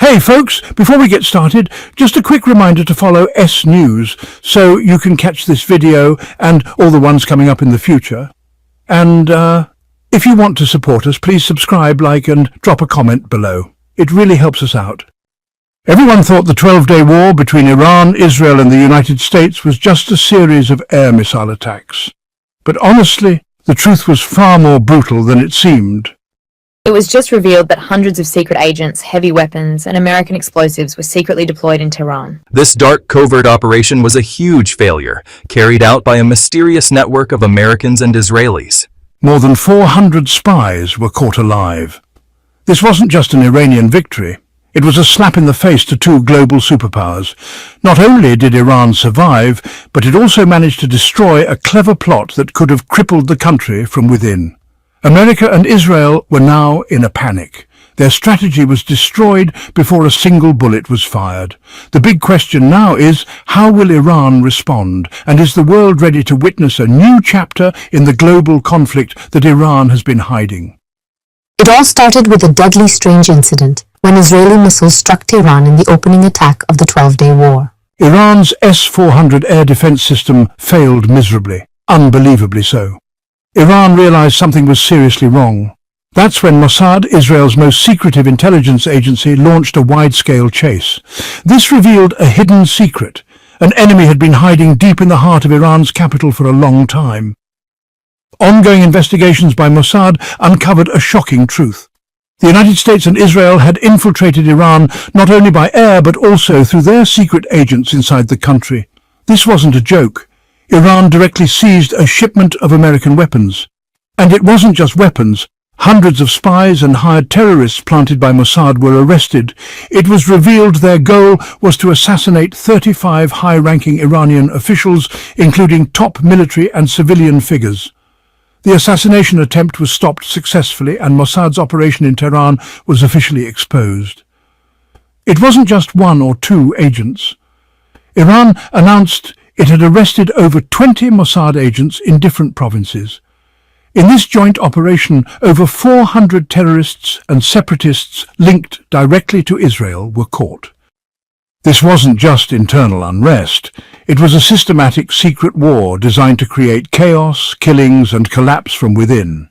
Hey folks, before we get started, just a quick reminder to follow S News so you can catch this video and all the ones coming up in the future. And if you want to support us, please subscribe, like and drop a comment below. It really helps us out. Everyone thought the 12-day war between Iran, Israel and the United States was just a series of air missile attacks. But honestly, the truth was far more brutal than it seemed. It was just revealed that hundreds of secret agents, heavy weapons, and American explosives were secretly deployed in Tehran. This dark covert operation was a huge failure, carried out by a mysterious network of Americans and Israelis. More than 400 spies were caught alive. This wasn't just an Iranian victory. It was a slap in the face to two global superpowers. Not only did Iran survive, but it also managed to destroy a clever plot that could have crippled the country from within. America and Israel were now in a panic. Their strategy was destroyed before a single bullet was fired. The big question now is, how will Iran respond? And is the world ready to witness a new chapter in the global conflict that Iran has been hiding? It all started with a deadly strange incident when Israeli missiles struck Tehran in the opening attack of the 12-day war. Iran's S-400 air defense system failed miserably, unbelievably so. Iran realized something was seriously wrong. That's when Mossad, Israel's most secretive intelligence agency, launched a wide-scale chase. This revealed a hidden secret. An enemy had been hiding deep in the heart of Iran's capital for a long time. Ongoing investigations by Mossad uncovered a shocking truth. The United States and Israel had infiltrated Iran not only by air but also through their secret agents inside the country. This wasn't a joke. Iran directly seized a shipment of American weapons. And it wasn't just weapons. Hundreds of spies and hired terrorists planted by Mossad were arrested. It was revealed their goal was to assassinate 35 high-ranking Iranian officials, including top military and civilian figures. The assassination attempt was stopped successfully, and Mossad's operation in Tehran was officially exposed. It wasn't just one or two agents. Iran announced it had arrested over 20 Mossad agents in different provinces. In this joint operation, over 400 terrorists and separatists linked directly to Israel were caught. This wasn't just internal unrest. It was a systematic secret war designed to create chaos, killings, and collapse from within.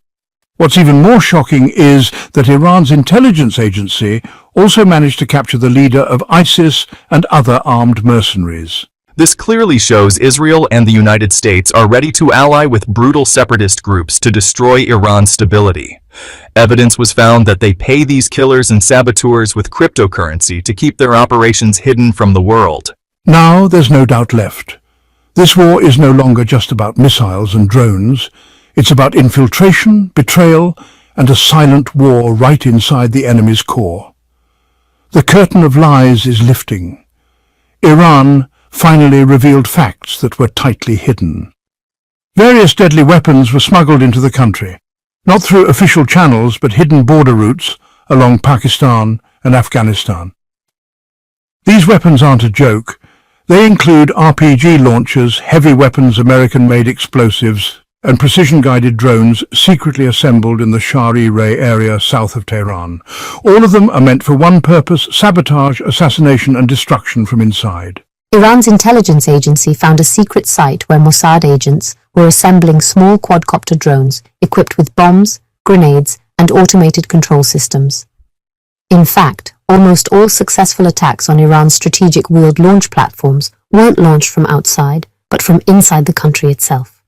What's even more shocking is that Iran's intelligence agency also managed to capture the leader of ISIS and other armed mercenaries. This clearly shows Israel and the United States are ready to ally with brutal separatist groups to destroy Iran's stability. Evidence was found that they pay these killers and saboteurs with cryptocurrency to keep their operations hidden from the world. Now there's no doubt left. This war is no longer just about missiles and drones. It's about infiltration, betrayal, and a silent war right inside the enemy's core. The curtain of lies is lifting. Iran finally revealed facts that were tightly hidden. Various deadly weapons were smuggled into the country, not through official channels but hidden border routes along Pakistan and Afghanistan. These weapons aren't a joke. They include RPG launchers, heavy weapons, American-made explosives, and precision-guided drones secretly assembled in the Shah-e-Ray area south of Tehran. All of them are meant for one purpose: sabotage, assassination, and destruction from inside. Iran's intelligence agency found a secret site where Mossad agents were assembling small quadcopter drones equipped with bombs, grenades, and automated control systems. In fact, almost all successful attacks on Iran's strategic wheeled launch platforms weren't launched from outside, but from inside the country itself.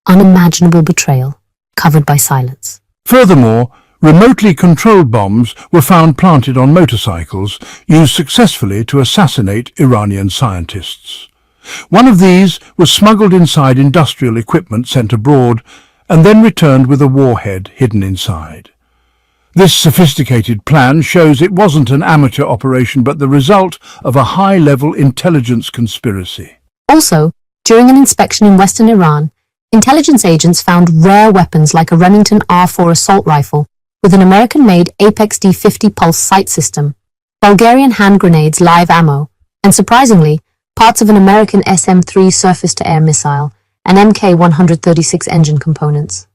Unimaginable betrayal, covered by silence. Furthermore, remotely controlled bombs were found planted on motorcycles, used successfully to assassinate Iranian scientists. One of these was smuggled inside industrial equipment sent abroad, and then returned with a warhead hidden inside. This sophisticated plan shows it wasn't an amateur operation, but the result of a high-level intelligence conspiracy. Also, during an inspection in western Iran, intelligence agents found rare weapons like a Remington R4 assault rifle with an American-made Apex D50 pulse sight system, Bulgarian hand grenades, live ammo, and surprisingly, parts of an American SM-3 surface-to-air missile and Mk-136 engine components.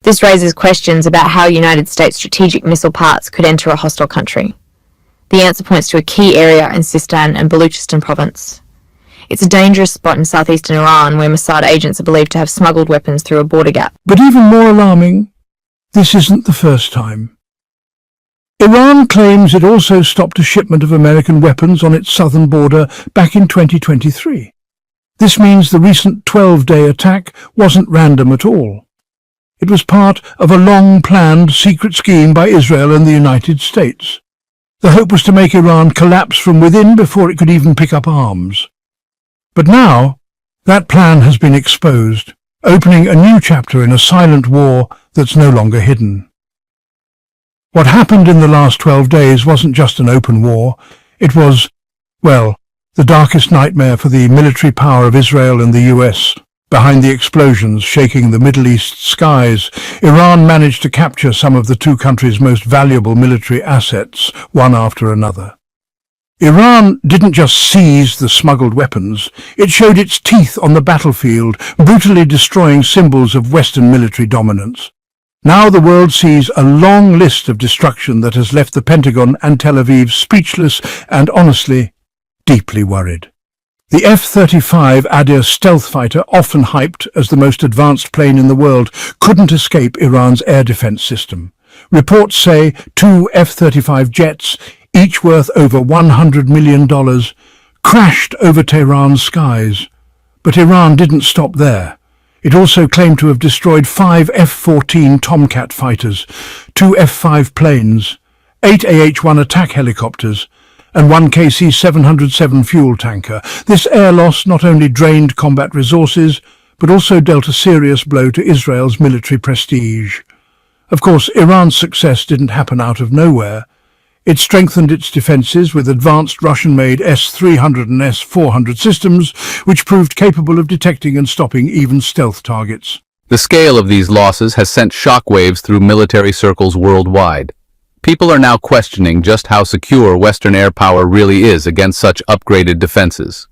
This raises questions about how United States strategic missile parts could enter a hostile country. The answer points to a key area in Sistan and Baluchistan province. It's a dangerous spot in southeastern Iran where Mossad agents are believed to have smuggled weapons through a border gap. But even more alarming, this isn't the first time. Iran claims it also stopped a shipment of American weapons on its southern border back in 2023. This means the recent 12-day attack wasn't random at all. It was part of a long-planned secret scheme by Israel and the United States. The hope was to make Iran collapse from within before it could even pick up arms. But now, that plan has been exposed, opening a new chapter in a silent war that's no longer hidden. What happened in the last 12 days wasn't just an open war. It was, well, the darkest nightmare for the military power of Israel and the US. Behind the explosions shaking the Middle East skies, Iran managed to capture some of the two countries' most valuable military assets, one after another. Iran didn't just seize the smuggled weapons, it showed its teeth on the battlefield, brutally destroying symbols of Western military dominance. Now the world sees a long list of destruction that has left the Pentagon and Tel Aviv speechless and, honestly, deeply worried. The F-35 Adir stealth fighter, often hyped as the most advanced plane in the world, couldn't escape Iran's air defense system. Reports say 2 F-35 jets, each worth over $100 million, crashed over Tehran's skies. But Iran didn't stop there. It also claimed to have destroyed 5 F-14 Tomcat fighters, 2 F-5 planes, 8 AH-1 attack helicopters, and 1 KC-707 fuel tanker. This air loss not only drained combat resources, but also dealt a serious blow to Israel's military prestige. Of course, Iran's success didn't happen out of nowhere. It strengthened its defenses with advanced Russian-made S-300 and S-400 systems, which proved capable of detecting and stopping even stealth targets. The scale of these losses has sent shockwaves through military circles worldwide. People are now questioning just how secure Western air power really is against such upgraded defenses.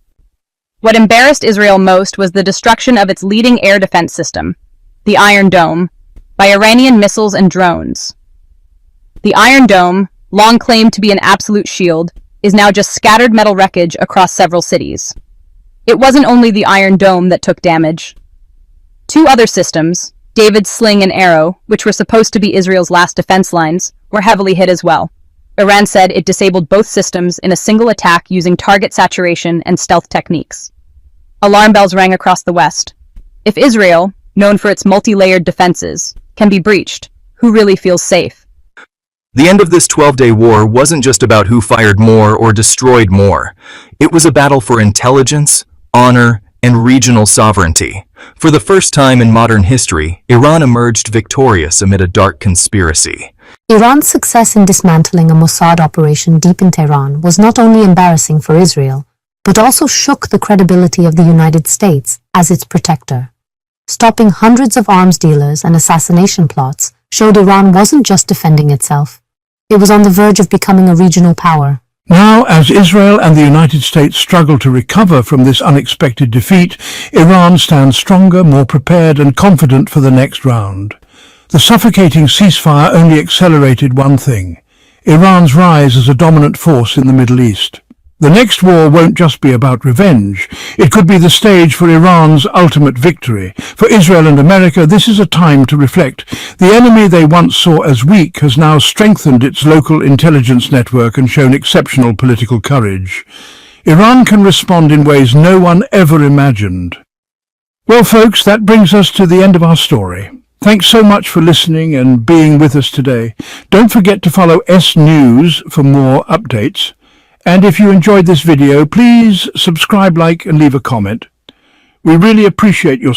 What embarrassed Israel most was the destruction of its leading air defense system, the Iron Dome, by Iranian missiles and drones. The Iron Dome, long claimed to be an absolute shield, is now just scattered metal wreckage across several cities. It wasn't only the Iron Dome that took damage. 2 other systems, David's Sling and Arrow, which were supposed to be Israel's last defense lines, were heavily hit as well. Iran said it disabled both systems in a single attack using target saturation and stealth techniques. Alarm bells rang across the West. If Israel, known for its multi-layered defenses, can be breached, who really feels safe? The end of this 12-day war wasn't just about who fired more or destroyed more. It was a battle for intelligence, honor, and regional sovereignty. For the first time in modern history, Iran emerged victorious amid a dark conspiracy. Iran's success in dismantling a Mossad operation deep in Tehran was not only embarrassing for Israel, but also shook the credibility of the United States as its protector. Stopping hundreds of arms dealers and assassination plots showed Iran wasn't just defending itself. It was on the verge of becoming a regional power. Now, as Israel and the United States struggle to recover from this unexpected defeat, Iran stands stronger, more prepared and confident for the next round. The suffocating ceasefire only accelerated one thing: Iran's rise as a dominant force in the Middle East. The next war won't just be about revenge. It could be the stage for Iran's ultimate victory. For Israel and America, this is a time to reflect. The enemy they once saw as weak has now strengthened its local intelligence network and shown exceptional political courage. Iran can respond in ways no one ever imagined. Well, folks, that brings us to the end of our story. Thanks so much for listening and being with us today. Don't forget to follow S News for more updates. And if you enjoyed this video, please subscribe, like, and leave a comment. We really appreciate your